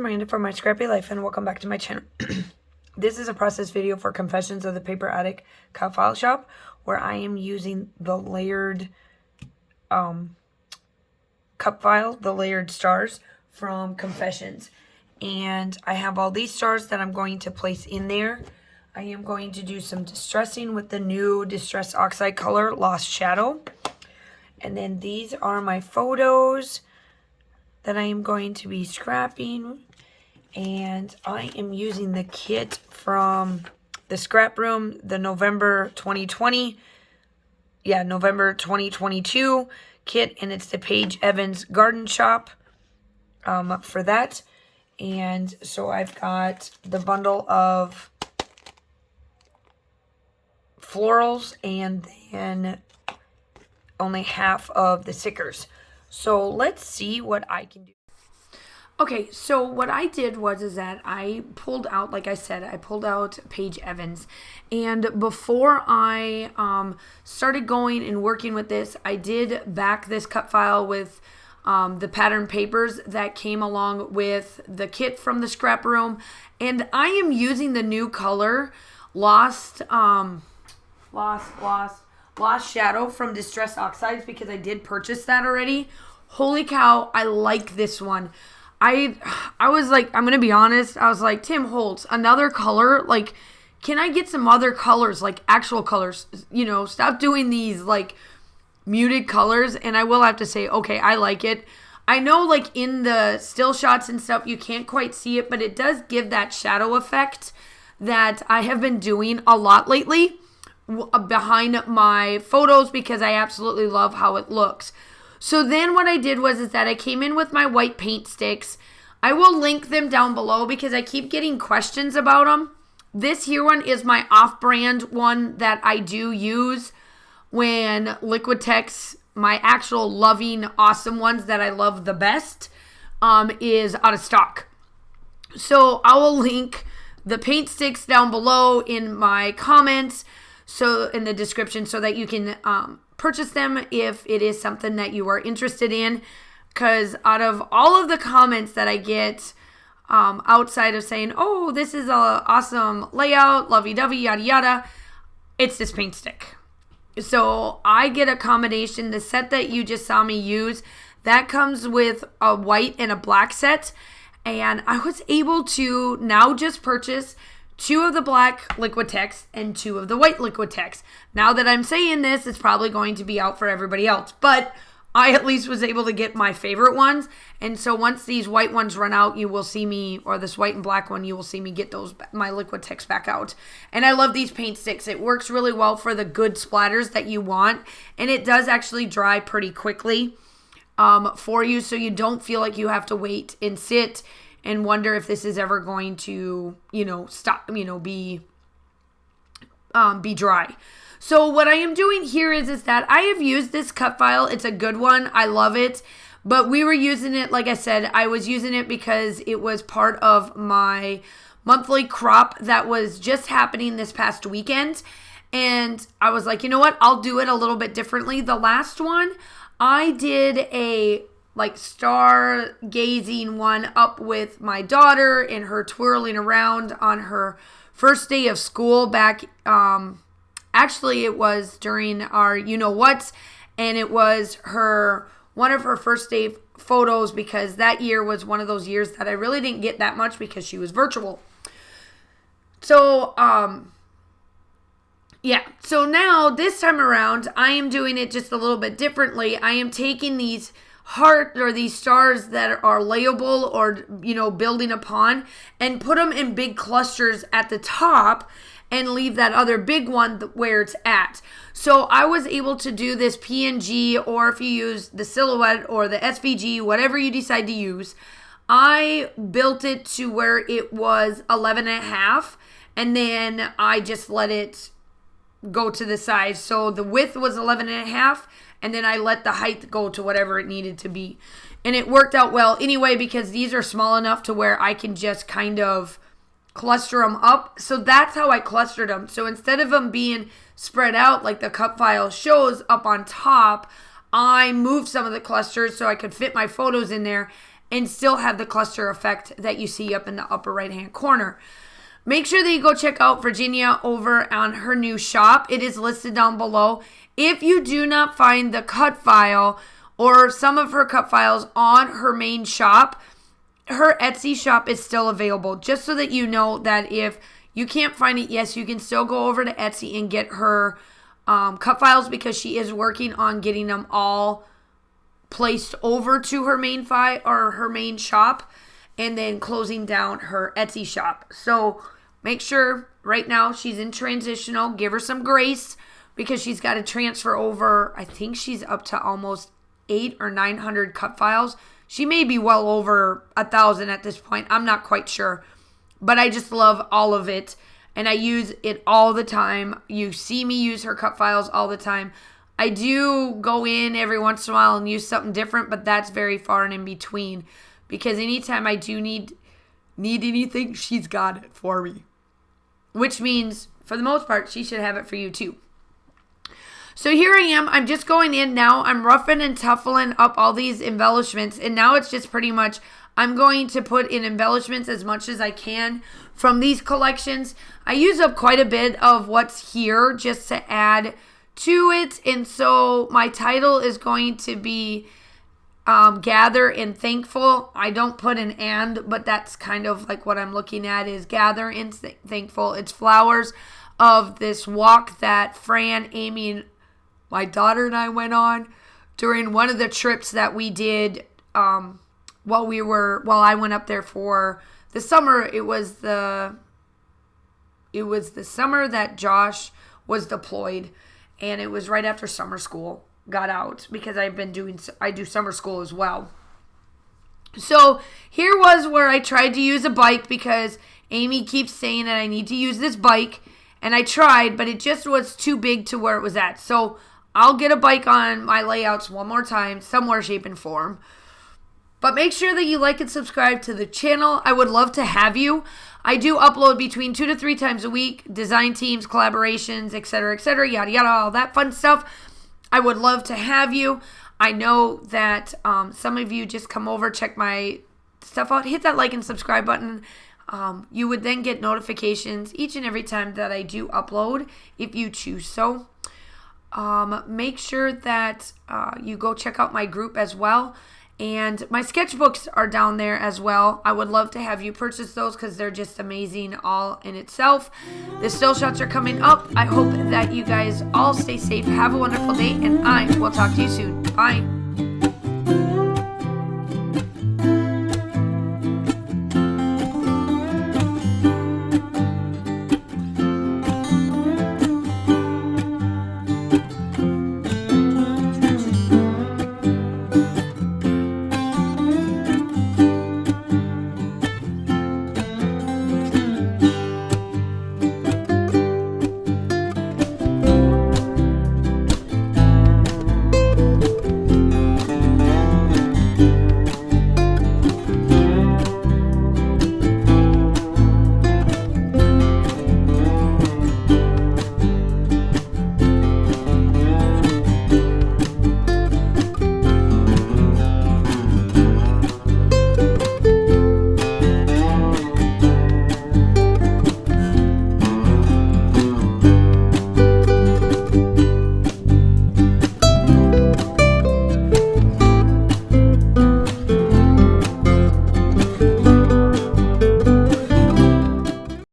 Miranda from My Scrappy Life, and welcome back to my channel. This is a process video for Confessions of the Paper Addict cut file shop, where I am using the layered cup file, the layered stars from Confessions. And I have all these stars that I'm going to place in there. I am going to do some distressing with the new Distress Oxide color, Lost Shadow. And then these are my photos that I am going to be scrapping. And I am using the kit from the scrap room, the November 2022 kit, and it's the Paige Evans Garden Shop for that. And so I've got the bundle of florals and then only half of the stickers. So let's see what I can do. Okay, so what I did was that I pulled out, like I said, I pulled out Paige Evans. And before I started going and working with this, I did back this cut file with the pattern papers that came along with the kit from the scrap room. And I am using the new color, Lost Shadow from Distress Oxides, because I did purchase that already. Holy cow, I like this one. I was like, I'm going to be honest, I was like, Tim Holtz, another color? Like, can I get some other colors, like actual colors? You know, stop doing these like muted colors. And I will have to say, okay, I like it. I know like in the still shots and stuff, you can't quite see it, but it does give that shadow effect that I have been doing a lot lately behind my photos, because I absolutely love how it looks. So then what I did was that I came in with my white paint sticks. I will link them down below because I keep getting questions about them. This here one is my off-brand one that I do use when Liquitex, my actual loving, awesome ones that I love the best, is out of stock. So I will link the paint sticks down below in my comments, so in the description, so that you can purchase them if it is something that you are interested in. Because out of all of the comments that I get outside of saying, oh, this is a awesome layout, lovey-dovey, yada yada, it's this paint stick. So I get a combination. The set that you just saw me use, that comes with a white and a black set, and I was able to now just purchase 2 of the black Liquitex and 2 of the white Liquitex. Now that I'm saying this, it's probably going to be out for everybody else, but I at least was able to get my favorite ones. And so once these white ones run out, you will see me, or this white and black one, you will see me get my Liquitex back out. And I love these paint sticks. It works really well for the good splatters that you want, and it does actually dry pretty quickly for you, so you don't feel like you have to wait and sit and wonder if this is ever going to, stop, be dry. So what I am doing here is that I have used this cut file. It's a good one. I love it. But we were using it, like I said, I was using it because it was part of my monthly crop that was just happening this past weekend. And I was like, you know what? I'll do it a little bit differently. The last one, I did a stargazing one up with my daughter and her twirling around on her first day of school back, actually it was during our you-know-whats, and it was one of her first day photos, because that year was one of those years that I really didn't get that much because she was virtual. So, so now this time around, I am doing it just a little bit differently. I am taking these these stars that are layable or, building upon, and put them in big clusters at the top and leave that other big one where it's at. So I was able to do this PNG, or if you use the silhouette or the SVG, whatever you decide to use, I built it to where it was 11.5, and then I just let it go to the size. So the width was 11.5, and then I let the height go to whatever it needed to be. And it worked out well anyway, because these are small enough to where I can just kind of cluster them up. So that's how I clustered them. So instead of them being spread out like the cut file shows up on top, I moved some of the clusters so I could fit my photos in there. and still have the cluster effect that you see up in the upper right hand corner. Make sure that you go check out Virginia over on her new shop. It is listed down below. If you do not find the cut file or some of her cut files on her main shop, her Etsy shop is still available. Just so that you know that if you can't find it, yes, you can still go over to Etsy and get her cut files, because she is working on getting them all placed over to her main file or her main shop, and then closing down her Etsy shop. So make sure right now she's in transitional. Give her some grace, because she's got to transfer over. I think she's up to almost 800 or 900 cut files. She may be well over 1,000 at this point. I'm not quite sure. But I just love all of it. And I use it all the time. You see me use her cut files all the time. I do go in every once in a while and use something different, but that's very far and in between. Because anytime I do need anything, she's got it for me. Which means, for the most part, she should have it for you too. So here I am. I'm just going in now. I'm roughing and tuffling up all these embellishments. And now it's just pretty much, I'm going to put in embellishments as much as I can from these collections. I use up quite a bit of what's here just to add to it. And so my title is going to be Gather and Thankful. I don't put an and, but that's kind of like what I'm looking at is Gather and Thankful. It's flowers of this walk that Fran, Amy, and my daughter and I went on during one of the trips that we did while I went up there for the summer. It was the summer that Josh was deployed, and it was right after summer school got out, because I do summer school as well. So here was where I tried to use a bike, because Amy keeps saying that I need to use this bike, and I tried, but it just was too big to where it was at. So I'll get a bike on my layouts one more time, somewhere, shape, and form. But make sure that you like and subscribe to the channel. I would love to have you. I do upload between 2 to 3 times a week, design teams, collaborations, etc., yada, yada, all that fun stuff. I would love to have you. I know that some of you just come over, check my stuff out, hit that like and subscribe button. You would then get notifications each and every time that I do upload, if you choose so. Make sure that you go check out my group as well. And my sketchbooks are down there as well. I would love to have you purchase those, because they're just amazing all in itself. The still shots are coming up. I hope that you guys all stay safe. Have a wonderful day, and I will talk to you soon. Bye.